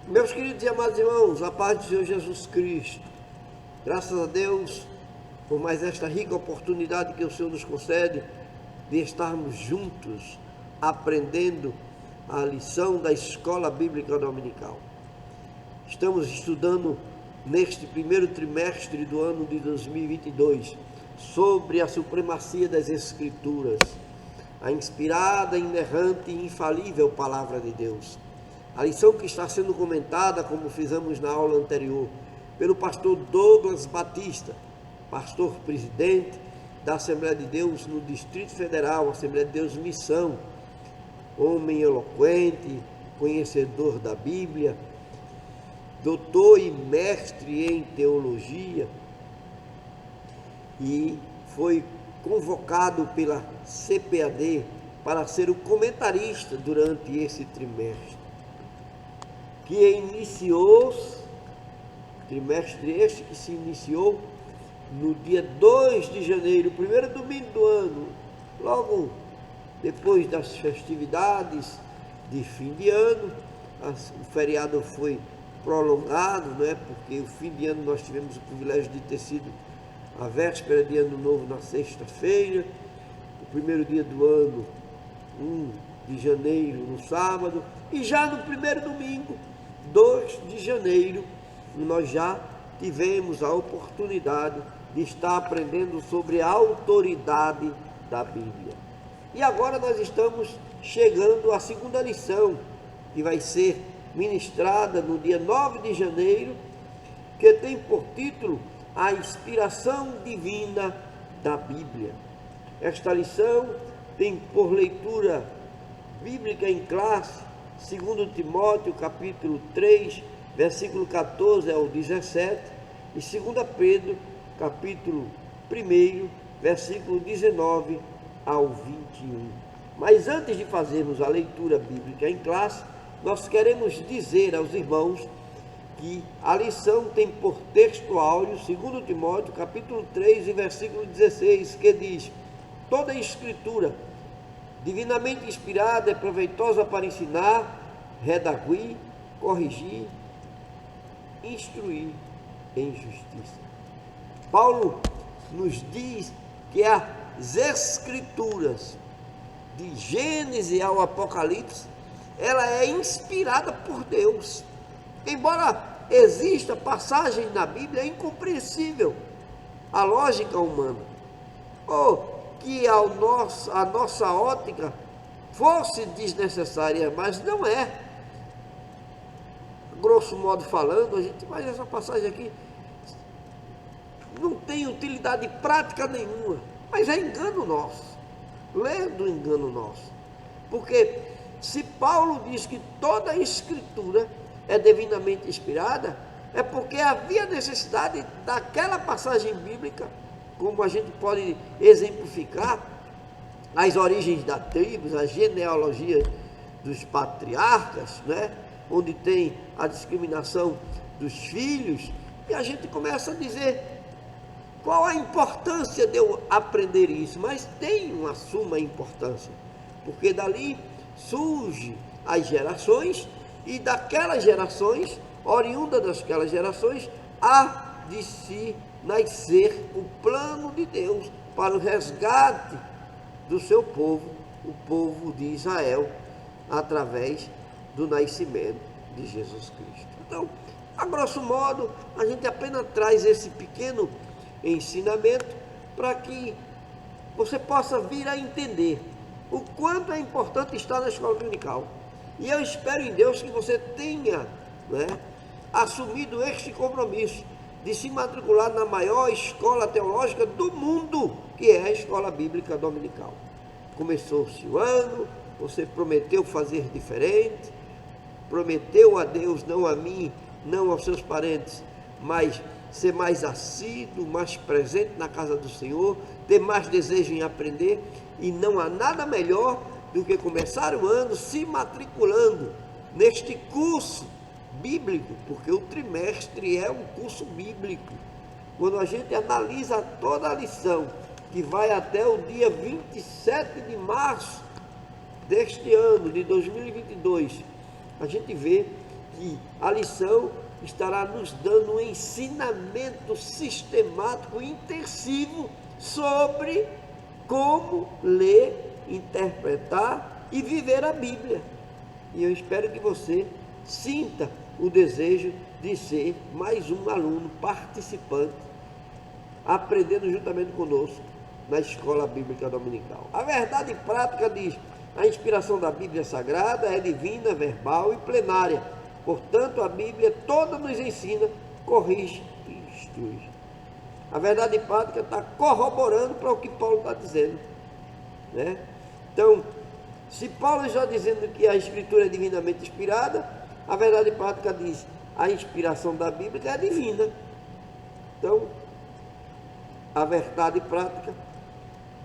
Meus queridos e amados irmãos, a paz do Senhor Jesus Cristo. Graças a Deus por mais esta rica oportunidade que o Senhor nos concede de estarmos juntos aprendendo a lição da Escola Bíblica Dominical. Estamos estudando neste primeiro trimestre do ano de 2022 sobre a supremacia das Escrituras, a inspirada, inerrante e infalível Palavra de Deus. A lição que está sendo comentada, como fizemos na aula anterior, pelo pastor Douglas Batista, pastor presidente da Assembleia de Deus no Distrito Federal, Assembleia de Deus Missão, homem eloquente, conhecedor da Bíblia, doutor e mestre em teologia, e foi convocado pela CPAD para ser o comentarista durante esse trimestre, que iniciou, trimestre este que se iniciou no dia 2 de janeiro, primeiro domingo do ano, logo depois das festividades de fim de ano. O feriado foi prolongado, porque o fim de ano nós tivemos o privilégio de ter sido a véspera de Ano Novo na sexta-feira, o primeiro dia do ano, 1 de janeiro, no sábado, e já no primeiro domingo, 2 de janeiro, nós já tivemos a oportunidade de estar aprendendo sobre a autoridade da Bíblia. E agora nós estamos chegando à segunda lição, que vai ser ministrada no dia 9 de janeiro, que tem por título a inspiração divina da Bíblia. Esta lição tem por leitura bíblica em classe 2 Timóteo capítulo 3, versículo 14 ao 17, e 2 Pedro capítulo 1, versículo 19 ao 21. Mas antes de fazermos a leitura bíblica em classe, nós queremos dizer aos irmãos que a lição tem por texto áureo 2 Timóteo capítulo 3 e versículo 16, que diz: toda a escritura divinamente inspirada é proveitosa para ensinar, redarguir, corrigir, instruir em justiça. Paulo nos diz que as Escrituras, de Gênesis ao Apocalipse, ela é inspirada por Deus. Embora exista passagem na Bíblia é incompreensível à lógica humana, ou que a nossa ótica fosse desnecessária, mas não é. Grosso modo falando, a gente, mas essa passagem aqui não tem utilidade prática nenhuma, mas é engano nosso, lendo engano nosso, porque se Paulo diz que toda a escritura é divinamente inspirada, é porque havia necessidade daquela passagem bíblica, como a gente pode exemplificar as origens das tribos, a genealogia dos patriarcas, onde tem a discriminação dos filhos, e a gente começa a dizer qual a importância de eu aprender isso, mas tem uma suma importância, porque dali surgem as gerações, e daquelas gerações, oriunda daquelas gerações, há de se nascer o plano de Deus para o resgate do seu povo, o povo de Israel, através do nascimento de Jesus Cristo. Então, a grosso modo, a gente apenas traz esse pequeno ensinamento para que você possa vir a entender o quanto é importante estar na escola dominical. E eu espero em Deus que você tenha assumido este compromisso de se matricular na maior escola teológica do mundo, que é a Escola Bíblica Dominical. Começou-se o ano, você prometeu fazer diferente, prometeu a Deus, não a mim, não aos seus parentes, mas ser mais assíduo, mais presente na casa do Senhor, ter mais desejo em aprender, e não há nada melhor do que começar o ano se matriculando neste curso bíblico, porque o trimestre é um curso bíblico. Quando a gente analisa toda a lição, que vai até o dia 27 de março deste ano, de 2022, a gente vê que a lição estará nos dando um ensinamento sistemático e intensivo sobre como ler, interpretar e viver a Bíblia. E eu espero que você sinta o desejo de ser mais um aluno participante, aprendendo juntamente conosco na Escola Bíblica Dominical. A verdade prática diz: a inspiração da Bíblia Sagrada é divina, verbal e plenária. Portanto, a Bíblia toda nos ensina, corrige e instrui. A verdade prática está corroborando para o que Paulo está dizendo, né? Então, se Paulo está dizendo que a Escritura é divinamente inspirada, a verdade prática diz: a inspiração da Bíblia é divina. Então, a verdade prática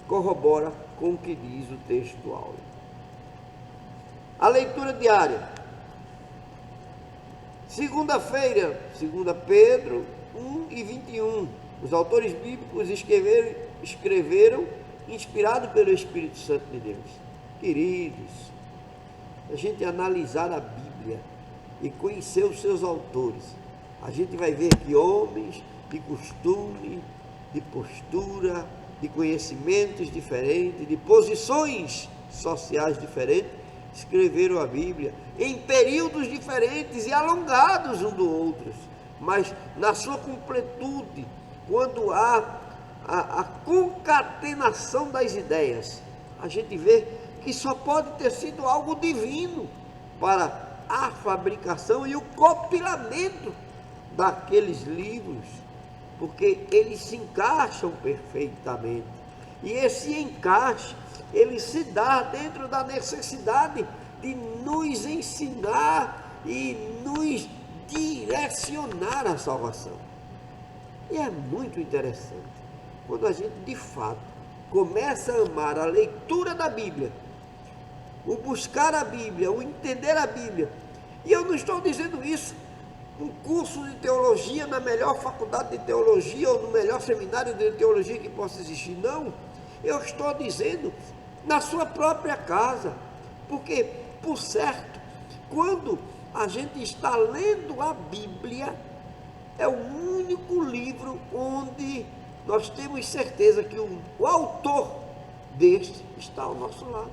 corrobora com o que diz o texto áureo. A leitura diária. Segunda-feira, 2 Pedro 1:21. Os autores bíblicos escreveram inspirados pelo Espírito Santo de Deus. Queridos, a gente analisar a Bíblia e conhecer os seus autores, a gente vai ver que homens de costume, de postura, de conhecimentos diferentes, de posições sociais diferentes, escreveram a Bíblia em períodos diferentes e alongados um do outro, mas na sua completude, quando há a concatenação das ideias, a gente vê que só pode ter sido algo divino para a fabricação e o compilamento daqueles livros, porque eles se encaixam perfeitamente. E esse encaixe, ele se dá dentro da necessidade de nos ensinar e nos direcionar à salvação. E é muito interessante quando a gente de fato começa a amar a leitura da Bíblia, o buscar a Bíblia, o entender a Bíblia. E eu não estou dizendo isso um curso de teologia na melhor faculdade de teologia ou no melhor seminário de teologia que possa existir, não. Eu estou dizendo na sua própria casa, porque, por certo, quando a gente está lendo a Bíblia, é o único livro onde nós temos certeza que o autor deste está ao nosso lado,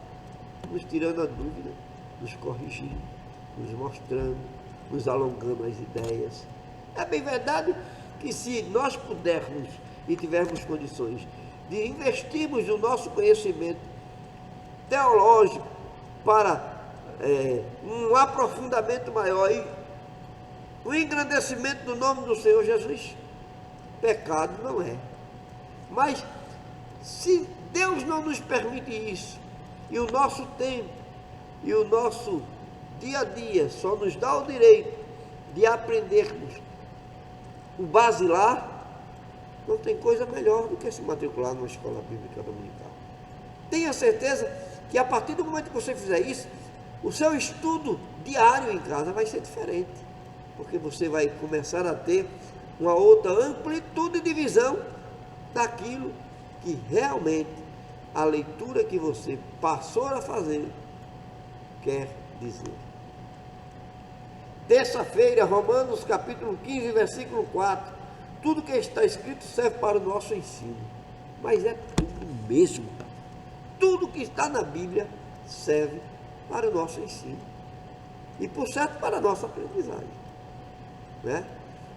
nos tirando a dúvida, nos corrigindo, nos mostrando, nos alongando as ideias. É bem verdade que se nós pudermos e tivermos condições de investirmos no nosso conhecimento teológico para um aprofundamento maior e o engrandecimento do nome do Senhor Jesus, pecado não é. Mas se Deus não nos permite isso, e o nosso tempo e o nosso dia a dia só nos dá o direito de aprendermos o basilar, não tem coisa melhor do que se matricular numa escola bíblica dominical. Tenha certeza que a partir do momento que você fizer isso, o seu estudo diário em casa vai ser diferente, porque você vai começar a ter uma outra amplitude de visão daquilo que realmente a leitura que você passou a fazer quer dizer. Terça-feira, Romanos capítulo 15, versículo 4. Tudo que está escrito serve para o nosso ensino. Mas é tudo mesmo. Tudo que está na Bíblia serve para o nosso ensino. E, por certo, para a nossa aprendizagem. Né?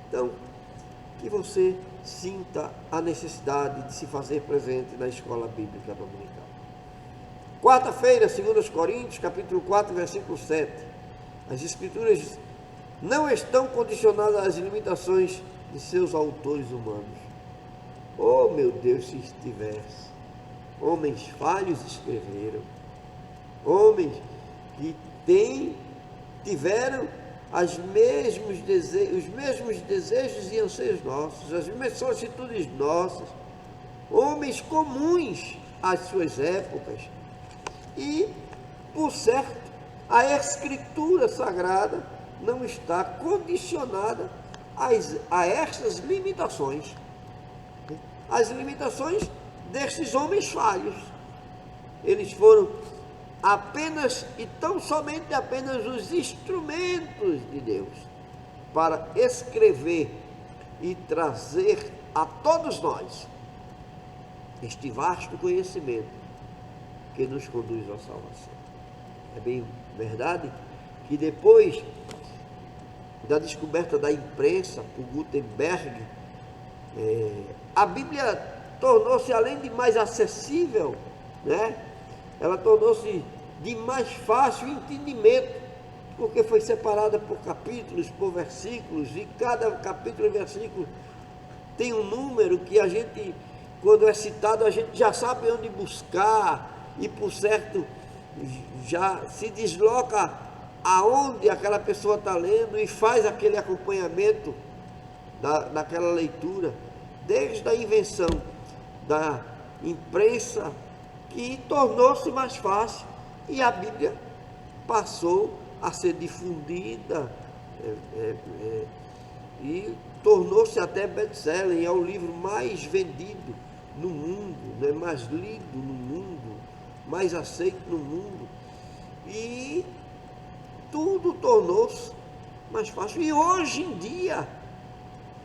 Então, que você sinta a necessidade de se fazer presente na escola bíblica dominical. Quarta-feira, 2 Coríntios, capítulo 4, versículo 7. As Escrituras não estão condicionadas às limitações de seus autores humanos. Oh, meu Deus, se estivesse. Homens falhos escreveram. Homens que tiveram os mesmos desejos e anseios nossos, as mesmas solicitudes nossas, homens comuns às suas épocas. E, por certo, a Escritura Sagrada não está condicionada a estas limitações, as limitações destes homens falhos. Eles foram apenas e tão somente apenas os instrumentos de Deus para escrever e trazer a todos nós este vasto conhecimento que nos conduz à salvação. É bem verdade que depois da descoberta da imprensa por Gutenberg, a Bíblia tornou-se, além de mais acessível, né? Ela tornou-se de mais fácil entendimento, porque foi separada por capítulos, por versículos, e cada capítulo e versículo tem um número que a gente, quando é citado, a gente já sabe onde buscar, e por certo já se desloca aonde aquela pessoa está lendo e faz aquele acompanhamento daquela leitura, desde a invenção da imprensa, que tornou-se mais fácil, e a Bíblia passou a ser difundida e tornou-se até best-seller, é o livro mais vendido no mundo, né? Mais lido no mundo, mais aceito no mundo, e tudo tornou-se mais fácil. E hoje em dia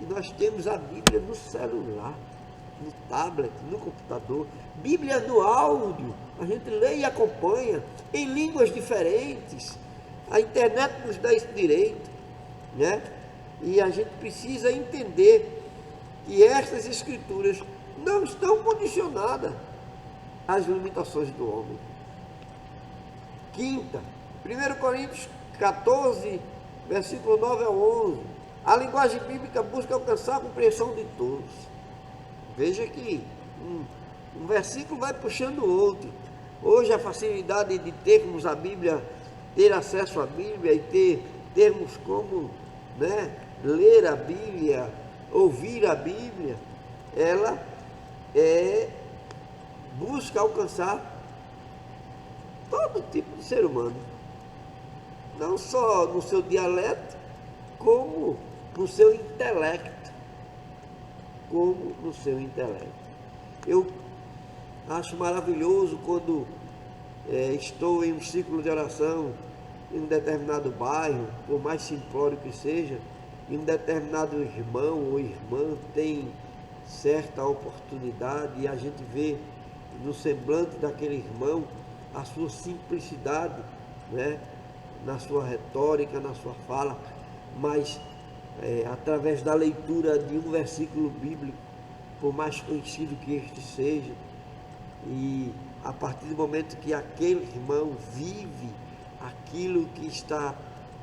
nós temos a Bíblia no celular, no tablet, no computador, Bíblia no áudio, a gente lê e acompanha em línguas diferentes. A internet nos dá esse direito, né? E a gente precisa entender que estas escrituras não estão condicionadas às limitações do homem. Quinta, 1 Coríntios 14, versículo 9 ao 11. A linguagem bíblica busca alcançar a compreensão de todos. Veja que um versículo vai puxando o outro. Hoje a facilidade de termos a Bíblia, ter acesso à Bíblia e termos como, né, ler a Bíblia, ouvir a Bíblia, ela busca alcançar todo tipo de ser humano, não só no seu dialeto, como no seu intelecto. Eu acho maravilhoso quando estou em um ciclo de oração em um determinado bairro, por mais simplório que seja, e um determinado irmão ou irmã tem certa oportunidade, e a gente vê no semblante daquele irmão a sua simplicidade, né? Na sua retórica, na sua fala, mas através da leitura de um versículo bíblico, por mais conhecido que este seja, e a partir do momento que aquele irmão vive aquilo que está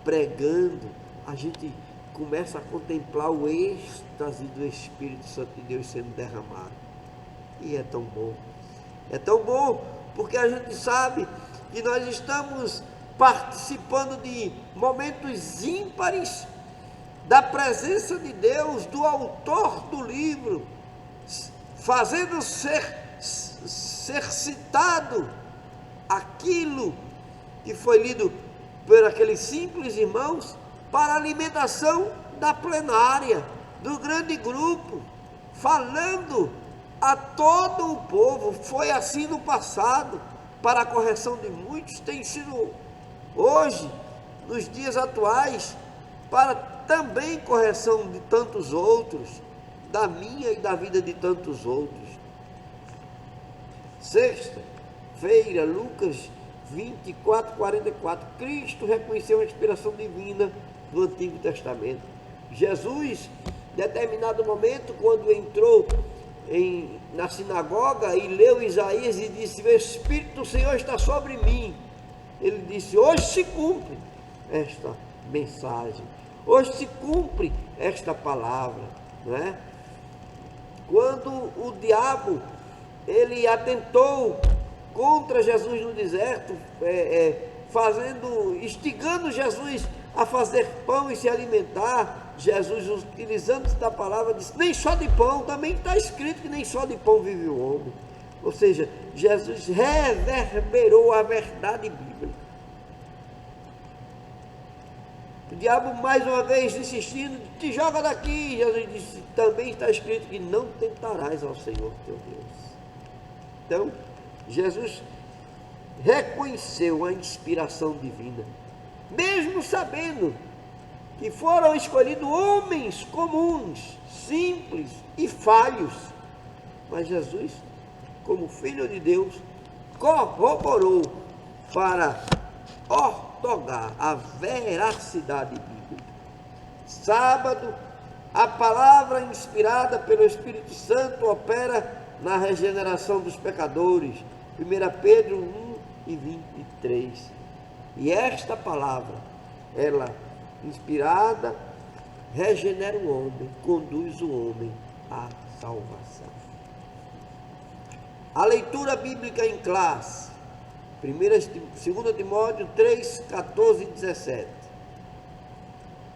pregando, a gente começa a contemplar o êxtase do Espírito Santo de Deus sendo derramado. E é tão bom. É tão bom porque a gente sabe que nós estamos participando de momentos ímpares da presença de Deus, do autor do livro, fazendo ser citado aquilo que foi lido por aqueles simples irmãos para a alimentação da plenária, do grande grupo, falando a todo o povo. Foi assim no passado, para a correção de muitos, tem sido hoje, nos dias atuais, para também correção de tantos outros, da minha e da vida de tantos outros. Sexta-feira, Lucas 24, 44, Cristo reconheceu a inspiração divina do Antigo Testamento. Jesus, em determinado momento, quando entrou na sinagoga e leu Isaías e disse: o Espírito do Senhor está sobre mim, ele disse: hoje se cumpre esta mensagem, hoje se cumpre esta palavra, não é? Quando o diabo ele atentou contra Jesus no deserto, instigando Jesus a fazer pão e se alimentar, Jesus, utilizando-se da palavra, disse: nem só de pão, também está escrito que nem só de pão vive o homem. Ou seja, Jesus reverberou a verdade bíblica. O diabo mais uma vez insistindo: te joga daqui. Jesus disse: também está escrito que não tentarás ao Senhor teu Deus. Então, Jesus reconheceu a inspiração divina, mesmo sabendo que foram escolhidos homens comuns, simples e falhos. Mas Jesus, como Filho de Deus, corroborou para ortogar a veracidade bíblica. Sábado, a palavra inspirada pelo Espírito Santo opera na regeneração dos pecadores. 1 Pedro 1:23. E esta palavra, ela inspirada, regenera o homem, conduz o homem à salvação. A leitura bíblica em classe, 2 Timóteo 3, 14 e 17.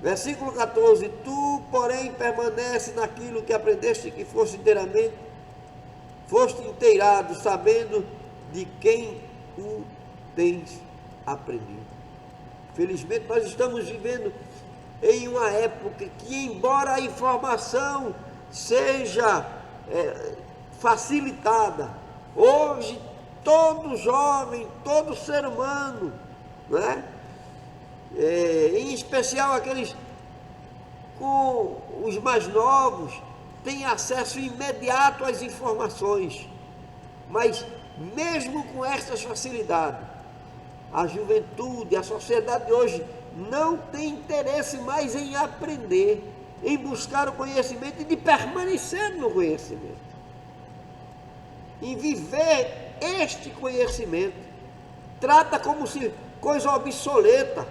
Versículo 14: Tu, porém, permanece naquilo que aprendeste, que foste inteirado, sabendo de quem o tens aprendido. Felizmente, nós estamos vivendo em uma época que, embora a informação seja facilitada, hoje todo jovem, todo ser humano, né? Em especial aqueles com os mais novos, têm acesso imediato às informações. Mas mesmo com essas facilidades, a juventude, a sociedade de hoje não tem interesse mais em aprender, em buscar o conhecimento e de permanecer no conhecimento, em viver este conhecimento. Trata como se coisa obsoleta,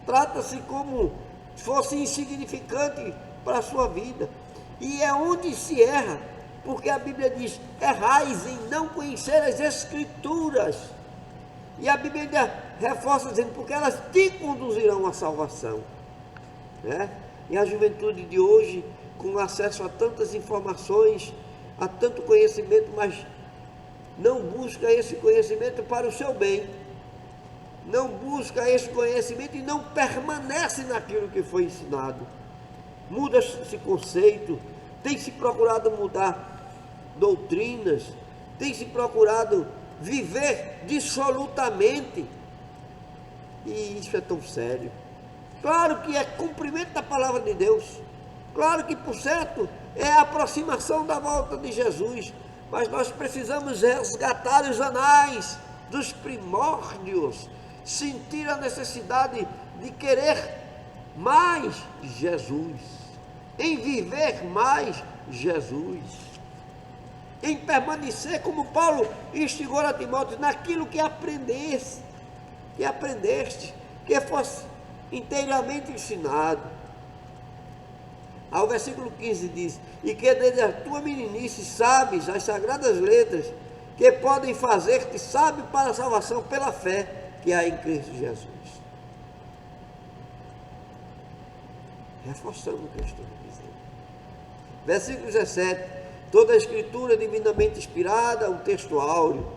trata-se como se fosse insignificante para a sua vida. E é onde se erra, porque a Bíblia diz: errais em não conhecer as Escrituras. E a Bíblia reforça dizendo: porque elas te conduzirão à salvação, né? E a juventude de hoje, com acesso a tantas informações, a tanto conhecimento, mas não busca esse conhecimento para o seu bem, não busca esse conhecimento e não permanece naquilo que foi ensinado. Muda esse conceito, tem se procurado mudar doutrinas, tem se procurado viver dissolutamente, e isso é tão sério. Claro que é cumprimento da palavra de Deus, claro que, por certo, é a aproximação da volta de Jesus, mas nós precisamos resgatar os anais dos primórdios, sentir a necessidade de querer mais Jesus, em viver mais Jesus, em permanecer, como Paulo instigou a Timóteo, naquilo que aprendeste, que fosse inteiramente ensinado. Ao versículo 15 diz: e que desde a tua meninice sabes as sagradas letras, que podem fazer-te sábio para a salvação pela fé que há em Cristo Jesus. Reforçando o que eu estou dizendo. Versículo 17: toda a escritura divinamente inspirada, um texto áureo,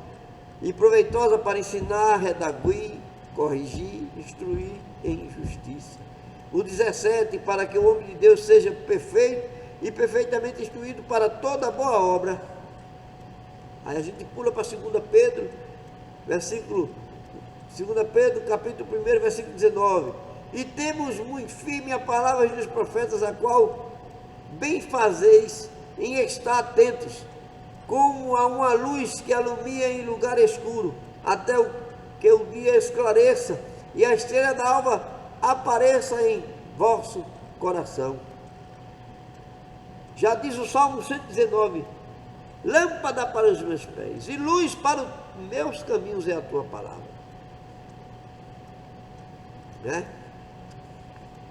e proveitosa para ensinar, redaguir, corrigir, instruir em justiça. O 17: para que o homem de Deus seja perfeito e perfeitamente instruído para toda boa obra. Aí a gente pula para 2 Pedro, capítulo 1, versículo 19. E temos muito firme a palavra dos profetas, a qual bem fazeis em estar atentos, como a uma luz que alumia em lugar escuro, até que o dia esclareça e a estrela da alva apareça em vosso coração. Já diz o Salmo 119: lâmpada para os meus pés e luz para os meus caminhos é a tua palavra, né?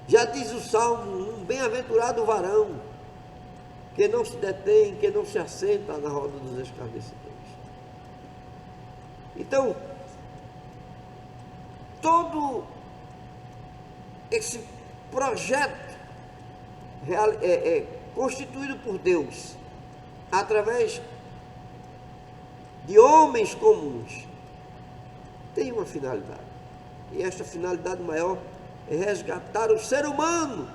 Já diz o Salmo 1: bem-aventurado o varão que não se detém, que não se assenta na roda dos escarnecedores. Então, todo esse projeto constituído por Deus, através de homens comuns, tem uma finalidade. E esta finalidade maior é resgatar o ser humano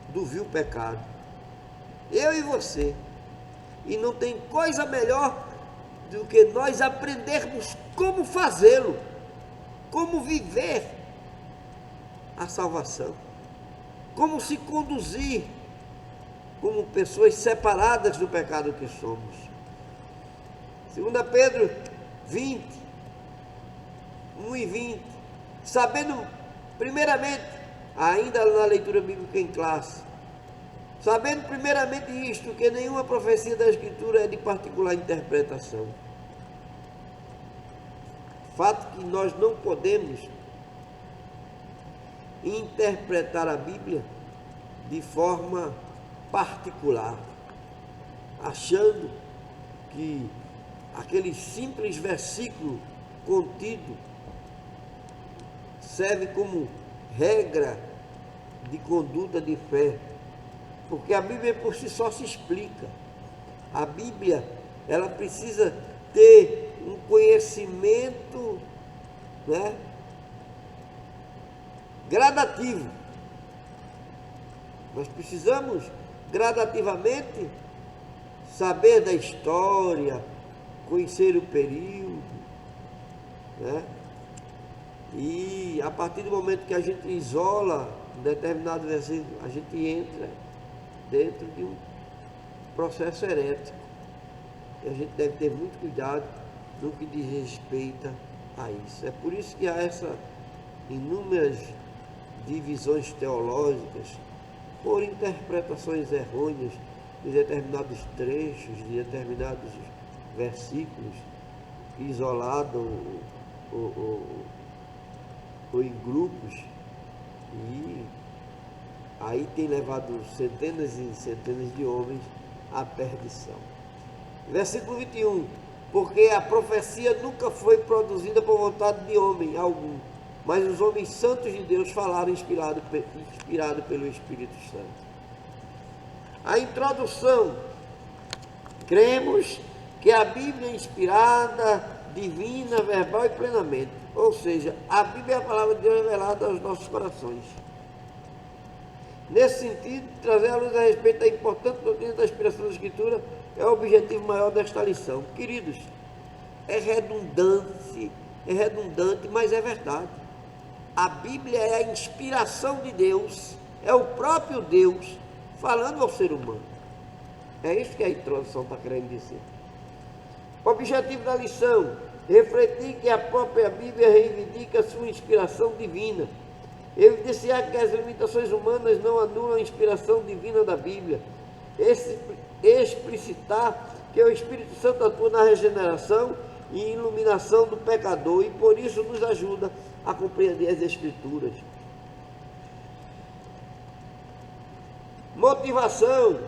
do vil pecado. Eu e você. E não tem coisa melhor do que nós aprendermos como fazê-lo, como viver a salvação, como se conduzir como pessoas separadas do pecado que somos. 2 Pedro 20, 1 e 20, sabendo primeiramente, ainda na leitura bíblica em classe, sabendo primeiramente isto, que nenhuma profecia da Escritura é de particular interpretação. Fato que nós não podemos interpretar a Bíblia de forma particular, achando que aquele simples versículo contido serve como regra de conduta de fé, porque a Bíblia por si só se explica. A Bíblia, ela precisa ter um conhecimento, né, gradativo. Nós precisamos gradativamente saber da história, conhecer o período, né? E a partir do momento que a gente isola um determinado versículo, a gente entra dentro de um processo herético. E a gente deve ter muito cuidado no que diz respeito a isso. É por isso que há essas inúmeras divisões teológicas por interpretações errôneas de determinados trechos, de determinados versículos, isolados ou em grupos, e aí tem levado centenas e centenas de homens à perdição. Versículo 21, porque a profecia nunca foi produzida por vontade de homem algum, mas os homens santos de Deus falaram inspirado pelo Espírito Santo. A introdução: cremos que a Bíblia é inspirada, divina, verbal e plenamente. Ou seja, a Bíblia é a palavra de Deus revelada aos nossos corações. Nesse sentido, trazer a luz a respeito da importante doutrina da inspiração da Escritura é o objetivo maior desta lição. Queridos, é redundante, mas é verdade. A Bíblia é a inspiração de Deus, é o próprio Deus falando ao ser humano. É isso que a introdução está querendo dizer. O objetivo da lição: refletir que a própria Bíblia reivindica a sua inspiração divina, evidenciar que as limitações humanas não anulam a inspiração divina da Bíblia, explicitar que o Espírito Santo atua na regeneração e iluminação do pecador e por isso nos ajuda a compreender as Escrituras. Motivação: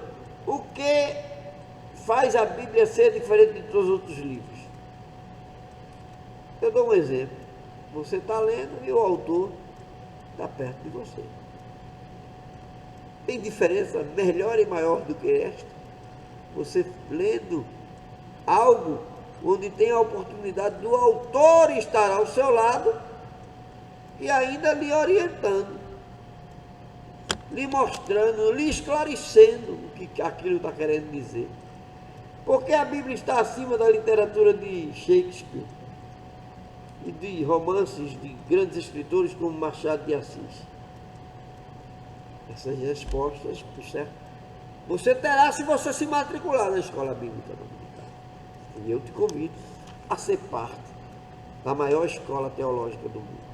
o que faz a Bíblia ser diferente de todos os outros livros? Eu dou um exemplo. Você está lendo e o autor está perto de você. Tem diferença melhor e maior do que esta? Você lendo algo onde tem a oportunidade do autor estar ao seu lado e ainda lhe orientando, lhe mostrando, lhe esclarecendo o que aquilo está querendo dizer. Porque a Bíblia está acima da literatura de Shakespeare e de romances de grandes escritores como Machado de Assis? Essas respostas, certo, você terá se você se matricular na escola bíblica dominical. E eu te convido a ser parte da maior escola teológica do mundo.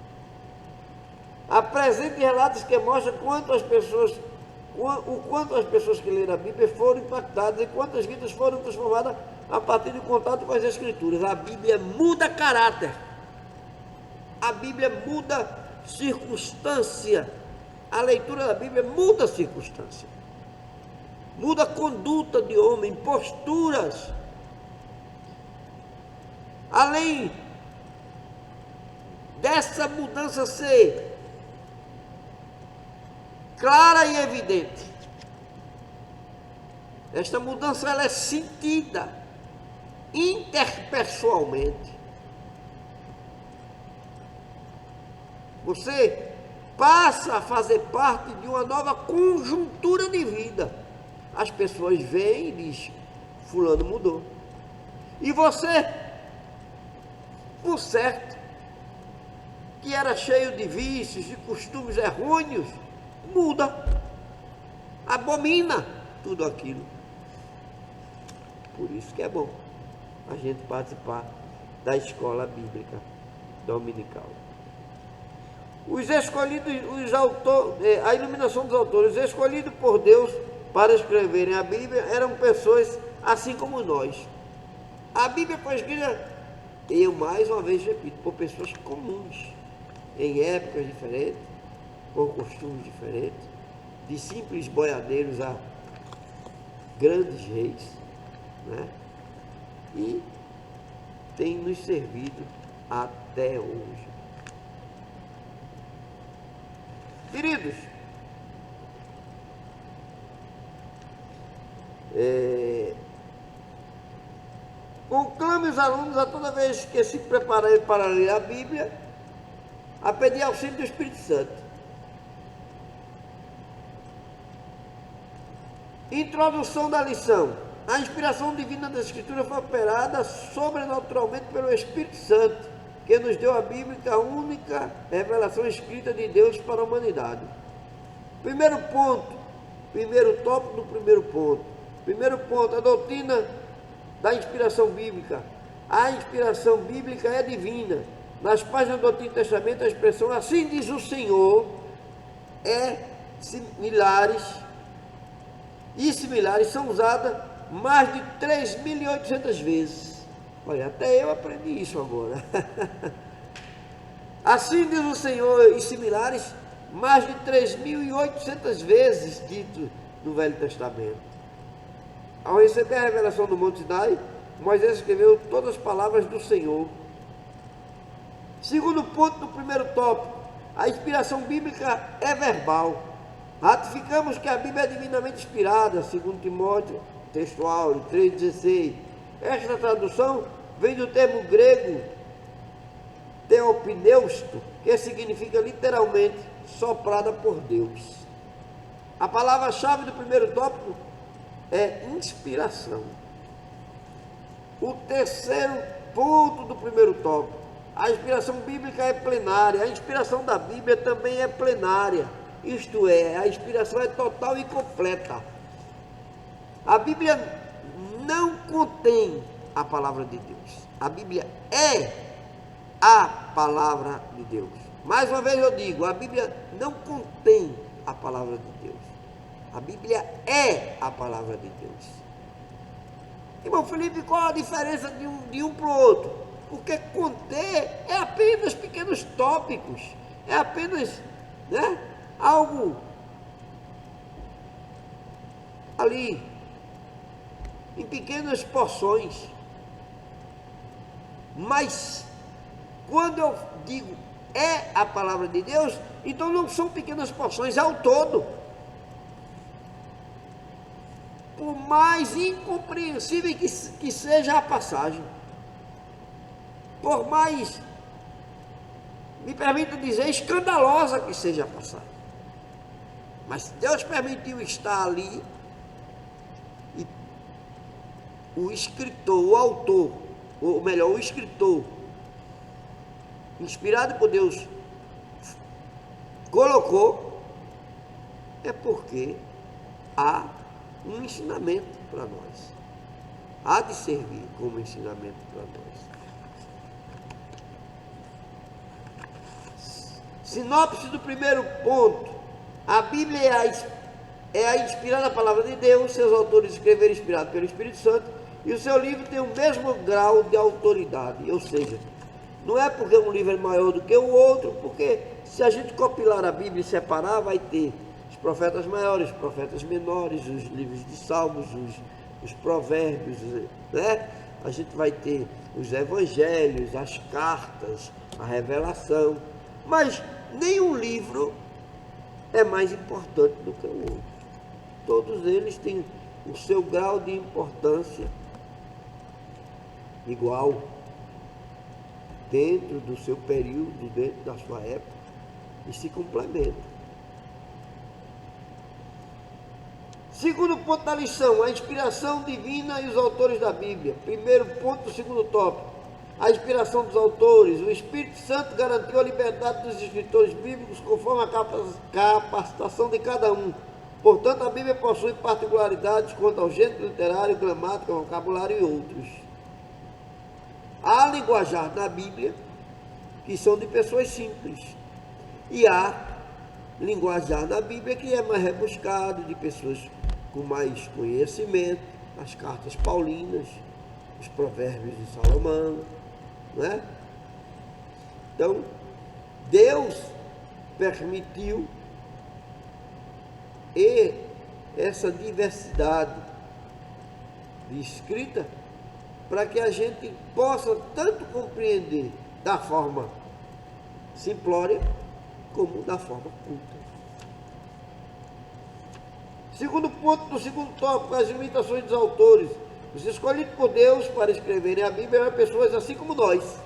Apresente relatos que mostram o quanto as pessoas que leram a Bíblia foram impactadas e quantas vidas foram transformadas a partir do contato com as Escrituras. A Bíblia muda caráter. A Bíblia muda circunstância. A leitura da Bíblia muda circunstância. Muda a conduta de homem, posturas. Além dessa mudança ser clara e evidente, esta mudança ela é sentida interpessoalmente. Você passa a fazer parte de uma nova conjuntura de vida. As pessoas veem e dizem: fulano mudou. E você, por certo, que era cheio de vícios e costumes errôneos, muda, abomina tudo aquilo. Por isso que é bom a gente participar da escola bíblica dominical. Os escolhidos, a iluminação dos autores, escolhidos por Deus para escreverem a Bíblia, eram pessoas assim como nós. A Bíblia foi escrita, eu mais uma vez repito, por pessoas comuns, em épocas diferentes, por costumes diferentes, de simples boiadeiros a grandes reis, né? E tem nos servido até hoje. Queridos, conclame os alunos a toda vez que se prepararem para ler a Bíblia, a pedir auxílio do Espírito Santo. Introdução da lição. A inspiração divina da Escritura foi operada sobrenaturalmente pelo Espírito Santo, que nos deu a Bíblia, a única revelação escrita de Deus para a humanidade. Primeiro tópico do primeiro ponto. Primeiro ponto, a doutrina da inspiração bíblica. A inspiração bíblica é divina. Nas páginas do Antigo Testamento, a expressão "assim diz o Senhor" similares são usadas mais de 3.800 vezes. Olha, até eu aprendi isso agora. Assim diz o Senhor e similares, mais de 3.800 vezes dito no Velho Testamento. Ao receber a revelação do Monte Sinai, Moisés escreveu todas as palavras do Senhor. Segundo ponto do primeiro tópico, a inspiração bíblica é verbal. Ratificamos que a Bíblia é divinamente inspirada, segundo Timóteo, textual, 3,16. Esta tradução vem do termo grego theopneusto, que significa literalmente soprada por Deus. A palavra-chave do primeiro tópico é inspiração. O terceiro ponto do primeiro tópico, a inspiração bíblica é plenária. A inspiração da Bíblia também é plenária, isto é, a inspiração é total e completa. A Bíblia não contém a palavra de Deus. A Bíblia é a palavra de Deus. Mais uma vez eu digo, a Bíblia não contém a palavra de Deus. A Bíblia é a palavra de Deus. Irmão Felipe, qual a diferença de um para o outro? Porque conter é apenas pequenos tópicos, é apenas, né, algo ali, em pequenas porções. Mas, quando eu digo é a palavra de Deus, então não são pequenas porções, é o todo. Por mais incompreensível que seja a passagem, por mais, me permita dizer, escandalosa que seja a passagem, mas Deus permitiu estar ali, e o escritor, o autor, ou melhor, o escritor, inspirado por Deus, colocou, é porque há um ensinamento para nós. Há de servir como ensinamento para nós. Sinopse do primeiro ponto. A Bíblia é a inspirada palavra de Deus, seus autores escreveram inspirado pelo Espírito Santo, e o seu livro tem o mesmo grau de autoridade, ou seja, não é porque um livro é maior do que o outro, porque se a gente compilar a Bíblia e separar, vai ter os profetas maiores, os profetas menores, os livros de Salmos, os provérbios, né? A gente vai ter os evangelhos, as cartas, a revelação, mas nenhum livro é mais importante do que o outro. Todos eles têm o seu grau de importância igual, dentro do seu período, dentro da sua época, e se complementam. Segundo ponto da lição, a inspiração divina e os autores da Bíblia. Primeiro ponto do segundo tópico, a inspiração dos autores. O Espírito Santo garantiu a liberdade dos escritores bíblicos conforme a capacitação de cada um. Portanto, a Bíblia possui particularidades quanto ao gênero literário, gramática, vocabulário e outros. Há linguajar na Bíblia que são de pessoas simples. E há linguajar na Bíblia que é mais rebuscado, de pessoas com mais conhecimento, as cartas paulinas, os provérbios de Salomão, não é? Então, Deus permitiu essa diversidade de escrita para que a gente possa tanto compreender da forma simplória como da forma culta. Segundo ponto do segundo tópico, as limitações dos autores. Os escolhidos por Deus para escreverem a Bíblia eram pessoas assim como nós.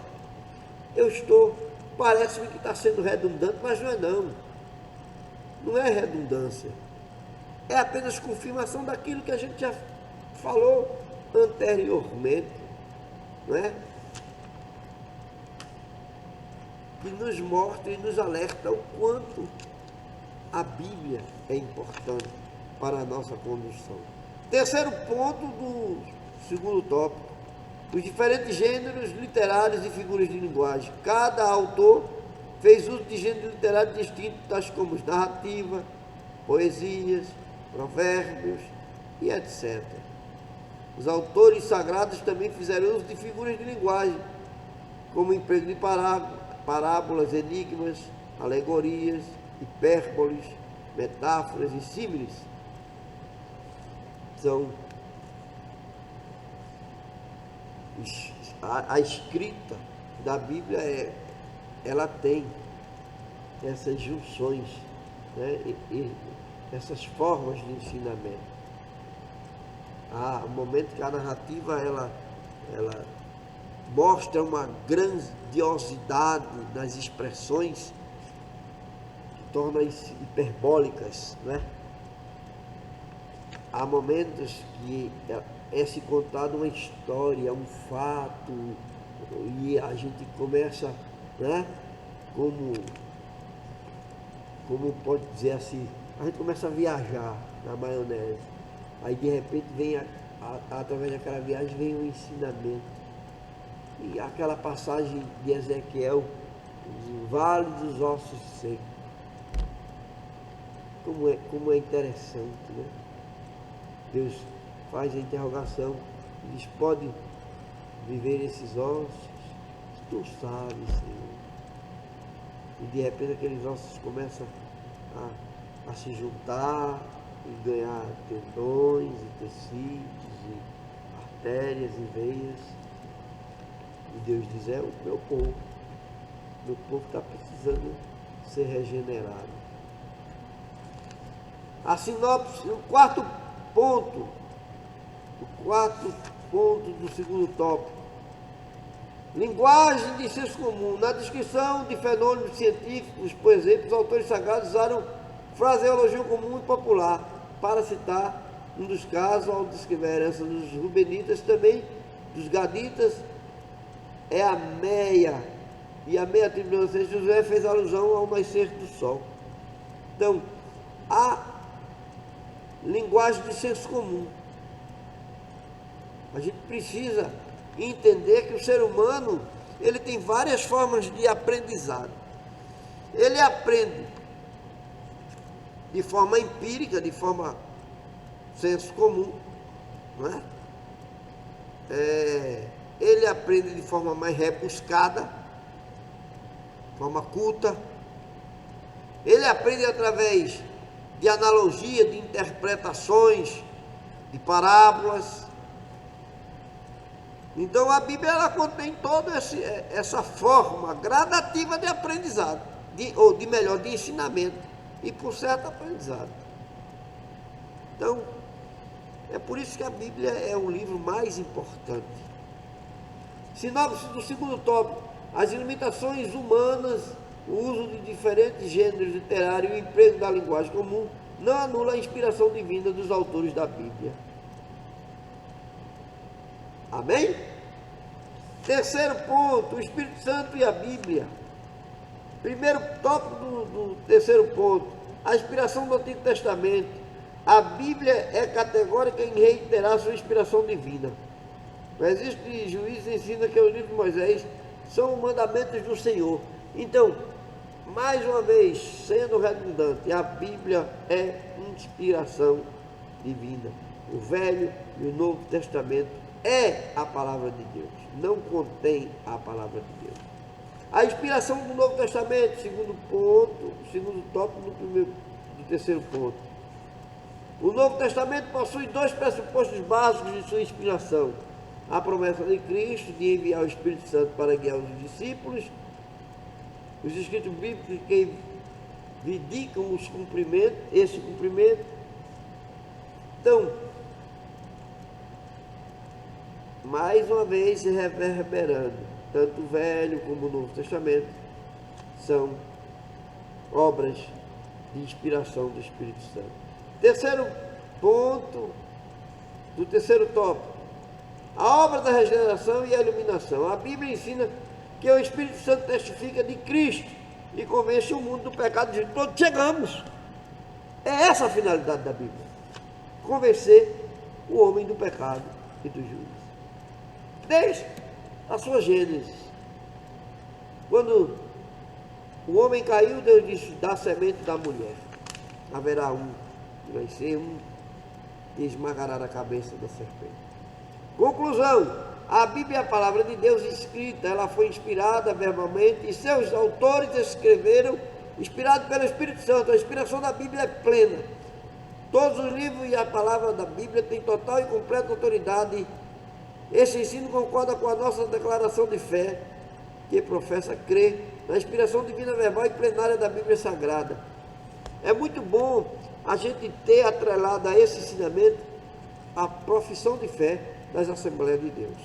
Parece-me que está sendo redundante, mas não é não. Não é redundância. É apenas confirmação daquilo que a gente já falou anteriormente, não é? Que nos mostra e nos alerta o quanto a Bíblia é importante para a nossa condução. Terceiro ponto do segundo tópico, os diferentes gêneros literários e figuras de linguagem. Cada autor fez uso de gêneros literários distintos, tais como narrativa, poesias, provérbios e etc. Os autores sagrados também fizeram uso de figuras de linguagem, como emprego de parábolas, enigmas, alegorias, hipérboles, metáforas e símiles. Então, a escrita da Bíblia ela tem essas junções, né? e essas formas de ensinamento. Há um momento que a narrativa ela mostra uma grandiosidade nas expressões que tornam-se hiperbólicas, né? Há momentos que se contada uma história, um fato, e a gente começa, né? Como pode dizer assim, a gente começa a viajar na maionese. Aí de repente vem, através daquela viagem, vem um ensinamento. E aquela passagem de Ezequiel, o Vale dos Ossos Secos. Como é interessante, né? Deus faz a interrogação e diz: pode viver esses ossos? Tu sabes, Senhor. E de repente aqueles ossos começam a se juntar e ganhar tendões e tecidos e artérias e veias. E Deus diz: é o meu povo está precisando ser regenerado. A sinopse, o quarto ponto do segundo tópico: linguagem de senso comum. Na descrição de fenômenos científicos, por exemplo, os autores sagrados usaram fraseologia comum e popular para citar um dos casos, ao descrever a herança dos Rubenitas, também dos Gaditas, é a meia, e a meia tribo de Josué fez alusão ao nascer do sol. Então, a linguagem de senso comum. A gente precisa entender que o ser humano, ele tem várias formas de aprendizado. Ele aprende de forma empírica, de forma senso comum, não é? Ele aprende de forma mais rebuscada, forma culta. Ele aprende através de analogia, de interpretações, de parábolas. Então a Bíblia ela contém toda essa forma gradativa de aprendizado, de ensinamento, e por certo aprendizado. Então, é por isso que a Bíblia é o livro mais importante. Sinopse do segundo tópico: as limitações humanas, o uso de diferentes gêneros literários e o emprego da linguagem comum não anula a inspiração divina dos autores da Bíblia. Amém? Terceiro ponto, o Espírito Santo e a Bíblia. Primeiro tópico do terceiro ponto, a inspiração do Antigo Testamento. A Bíblia é categórica em reiterar sua inspiração divina. O Registro de Juízes ensina que os livros de Moisés são mandamentos do Senhor. Então, mais uma vez, sendo redundante, a Bíblia é inspiração divina. O Velho e o Novo Testamento é a palavra de Deus, não contém a palavra de Deus. A inspiração do Novo Testamento, segundo tópico do terceiro ponto. O Novo Testamento possui dois pressupostos básicos de sua inspiração: a promessa de Cristo de enviar o Espírito Santo para guiar os discípulos, os escritos bíblicos que vindicam esse cumprimento. Então, mais uma vez se reverberando, tanto o Velho como o Novo Testamento são obras de inspiração do Espírito Santo. Terceiro ponto do terceiro tópico, a obra da regeneração e a iluminação. A Bíblia ensina que o Espírito Santo testifica de Cristo e convence o mundo do pecado de todos chegamos. É essa a finalidade da Bíblia: convencer o homem do pecado e do juízo. Desde a sua Gênesis, quando o homem caiu, Deus disse: da semente da mulher haverá um, vai ser um, e esmagará a cabeça da serpente. Conclusão: a Bíblia é a palavra de Deus escrita, ela foi inspirada verbalmente e seus autores escreveram, inspirados pelo Espírito Santo. A inspiração da Bíblia é plena. Todos os livros e a palavra da Bíblia têm total e completa autoridade. Esse ensino concorda com a nossa declaração de fé, que professa crer na inspiração divina verbal e plenária da Bíblia Sagrada. É muito bom a gente ter atrelado a esse ensinamento a profissão de fé das Assembleias de Deus,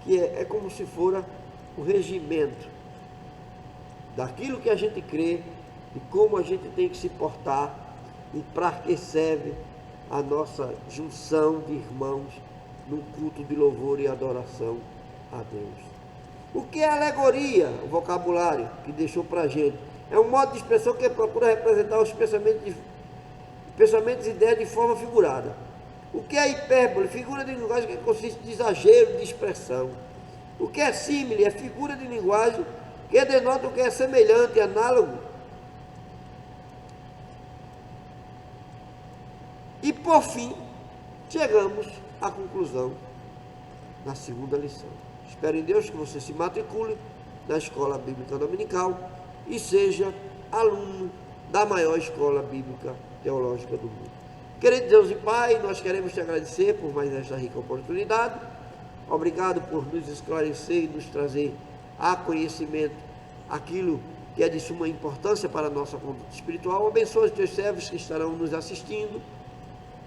que é como se fora o regimento daquilo que a gente crê e como a gente tem que se portar e para que serve a nossa junção de irmãos num culto de louvor e adoração a Deus. O que é alegoria? O vocabulário que deixou para a gente é um modo de expressão que procura representar os pensamentos e ideias de forma figurada. O que é hipérbole? Figura de linguagem que consiste de exagero de expressão. O que é símile? É figura de linguagem que denota o que é semelhante, análogo. E por fim, chegamos à conclusão da segunda lição. Espero em Deus que você se matricule na Escola Bíblica Dominical e seja aluno da maior escola bíblica teológica do mundo. Querido Deus e Pai, nós queremos te agradecer por mais esta rica oportunidade. Obrigado por nos esclarecer e nos trazer a conhecimento aquilo que é de suma importância para a nossa conduta espiritual. Abençoa os teus servos que estarão nos assistindo,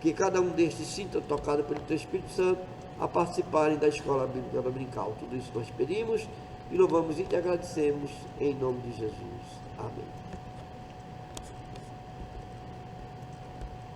que cada um destes se sinta tocado pelo teu Espírito Santo a participarem da Escola Bíblica Dominical. Tudo isso nós pedimos e louvamos e te agradecemos em nome de Jesus. Amém.